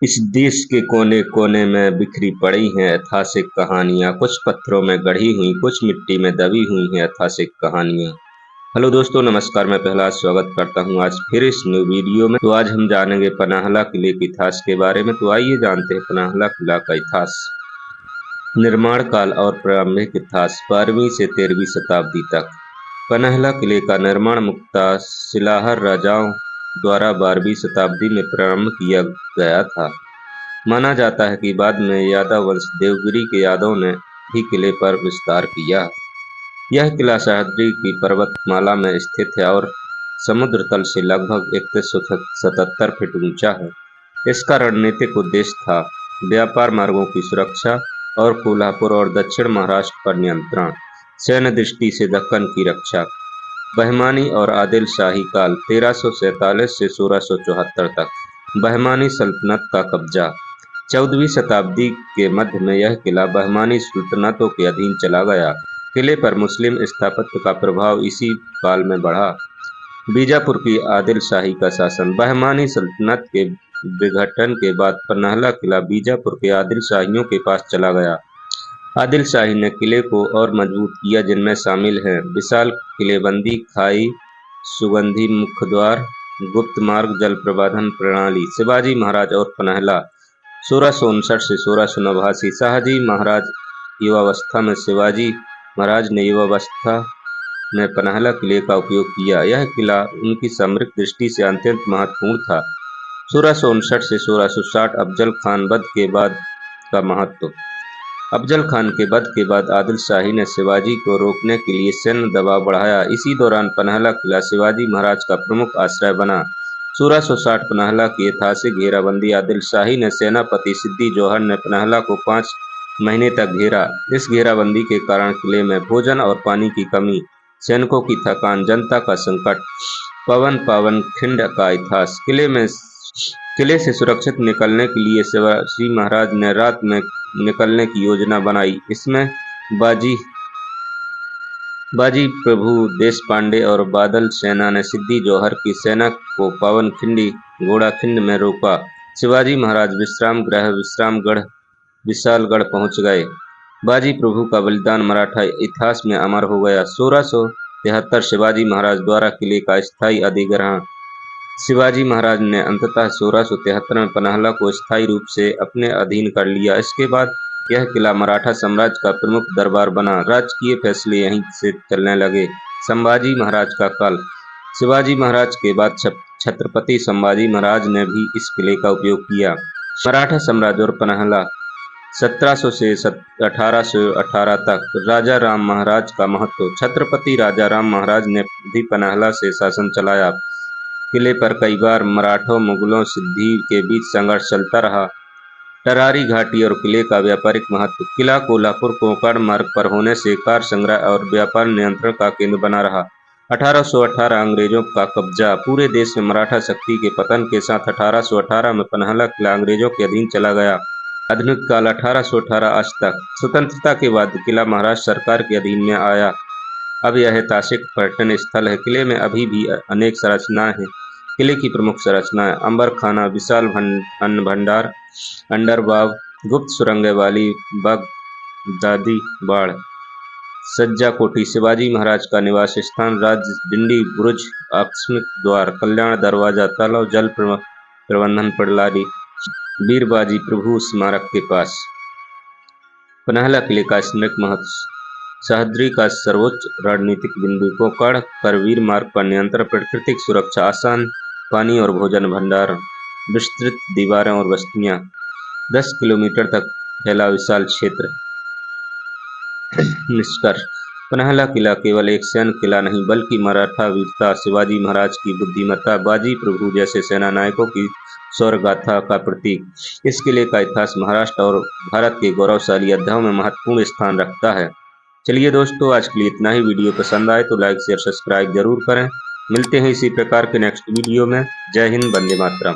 इस देश के कोने कोने में बिखरी पड़ी हैं ऐतिहासिक कहानियां, कुछ पत्थरों में गढ़ी हुई, कुछ मिट्टी में दबी हुई हैं ऐतिहासिक कहानियां। हेलो दोस्तों, नमस्कार। मैं पहला स्वागत करता हूं आज फिर इस न्यू वीडियो में। तो आज हम जानेंगे पनाहला किले के इतिहास के बारे में। तो आइए जानते हैं पनाहला किला का इतिहास। निर्माण काल और प्रारंभिक इतिहास 12वीं से 13वीं शताब्दी तक। पनाहला किले का निर्माण मुख्यतः शिलाहार राजाओं द्वारा 12वीं शताब्दी में प्रारंभ किया गया था। माना जाता है कि बाद में यादव वंश देवगिरी के यादवों ने भी किले पर विस्तार किया। यह किला सह्याद्री की पर्वतमाला में स्थित है और समुद्र तल से लगभग 3177 फीट ऊंचा है। इसका रणनीतिक उद्देश्य था व्यापार मार्गों की सुरक्षा और कोल्हापुर और दक्षिण महाराष्ट्र पर नियंत्रण, सैन्य दृष्टि से दक्कन की रक्षा। बहमानी और आदिल शाही काल 1347 से 1674 तक। बहमानी सल्तनत का कब्जा। 14वीं शताब्दी के मध्य में यह किला बहमानी सुल्तनतों के अधीन चला गया। किले पर मुस्लिम स्थापत्य का प्रभाव इसी काल में बढ़ा। बीजापुर की आदिल शाही का शासन। बहमानी सल्तनत के विघटन के बाद पनाहला किला बीजापुर के आदिल शाहियों के पास चला गया। आदिल शाही ने किले को और मजबूत किया, जिनमें शामिल हैं विशाल किलेबंदी, खाई, सुगंधी मुख्यद्वार, गुप्त मार्ग, जल प्रबंधन प्रणाली। शिवाजी महाराज और पनाहला 1659 से 1689। शाहजी महाराज युवावस्था में। शिवाजी महाराज ने युवावस्था में पनाहला किले का उपयोग किया। यह किला उनकी सामरिक दृष्टि से अत्यंत महत्वपूर्ण था। 1659 से 1660। अफजल खान वध के बाद का महत्व। अफजल खान के वध के बाद आदिल शाही ने शिवाजी को रोकने के लिए सैन्य दबाव बढ़ाया। इसी दौरान पनाहला किला शिवाजी महाराज का प्रमुख आश्रय बना। 1660 पनाहला की ऐतिहासिक घेराबंदी। आदिल शाही ने सेनापति सिद्दी जोहर ने पनाहला को 5 महीने तक घेरा। इस घेराबंदी के कारण किले में भोजन और पानी की कमी, सैनिकों की थकान, जनता का संकट। पावन खिंड का इतिहास। किले से सुरक्षित निकलने के लिए शिवाजी महाराज ने रात में निकलने की योजना बनाई। इसमें बाजी प्रभु देशपांडे और बादल सेना ने सिद्दी जोहर की सेना को पावनखिंडी घोड़ाखिंड में रोका। शिवाजी महाराज विश्राम गृह विश्रामगढ़ विशालगढ़ पहुंच गए। बाजी प्रभु का बलिदान मराठा इतिहास में अमर हो गया। 1673 शिवाजी महाराज द्वारा किले का स्थायी अधिग्रहण। शिवाजी महाराज ने अंततः 1673 में पनाहला को स्थायी रूप से अपने अधीन कर लिया। इसके बाद यह किला मराठा साम्राज्य का प्रमुख दरबार बना। राजकीय फैसले यहीं से चलने लगे। संभाजी महाराज का काल। शिवाजी महाराज के बाद छत्रपति संभाजी महाराज ने भी इस किले का उपयोग किया। मराठा साम्राज्य और पनाहला 1700 से 1818 तक। राजा राम महाराज का महत्व। छत्रपति राजा राम महाराज ने भी पनाहला से शासन चलाया। किले पर कई बार मराठों, मुगलों, सिद्दी के बीच संघर्ष चलता रहा। टरारी घाटी और किले का व्यापारिक महत्व। किला कोल्हापुर कोंकण मार्ग पर होने से कार संग्रह और व्यापार नियंत्रण का केंद्र बना रहा। 1818 अंग्रेजों का कब्जा। पूरे देश में मराठा शक्ति के पतन के साथ 1818 में पनाहला किला अंग्रेजों के अधीन चला गया। आधुनिक काल 1818 आज तक। स्वतंत्रता के बाद किला महाराष्ट्र सरकार के अधीन में आया। अब यह ऐतिहासिक पर्यटन स्थल है। किले में अभी भी अनेक संरचनाएं हैं। किले की प्रमुख संरचनाएं: अंबर खाना, विशाल अन्न भंडार, अंडरबाव, गुप्त सुरंगें वाली बगदादी बाड़, सज्जा कोठी, शिवाजी महाराज का निवास स्थान, राजडिंडी बुर्ज, आकस्मिक द्वार, कल्याण दरवाजा, तालाब, जल प्रबंधन प्रणाली, वीरबाजी प्रभु स्मारक के पास। पनाहला किले का स्मारक महत्व। सह्याद्री का सर्वोच्च रणनीतिक बिंदु। कोंकण करवीर मार्ग पर नियंत्रण, प्राकृतिक सुरक्षा, आसान पानी और भोजन भंडार, विस्तृत दीवारें और बस्तियां, 10 किलोमीटर तक फैला विशाल क्षेत्र। निष्कर्ष: पनाहला किला केवल एक सैन्य किला नहीं, बल्कि मराठा वीरता, शिवाजी महाराज की बुद्धिमत्ता, बाजी प्रभु जैसे सेना नायकों की शौर्य गाथा का प्रतीक। इस किले का इतिहास महाराष्ट्र और भारत के गौरवशाली अध्यायों में महत्वपूर्ण स्थान रखता है। चलिए दोस्तों, आज के लिए इतना ही। वीडियो पसंद आए तो लाइक शेयर सब्सक्राइब जरूर करें। मिलते हैं इसी प्रकार के नेक्स्ट वीडियो में। जय हिंद, वंदे मातरम।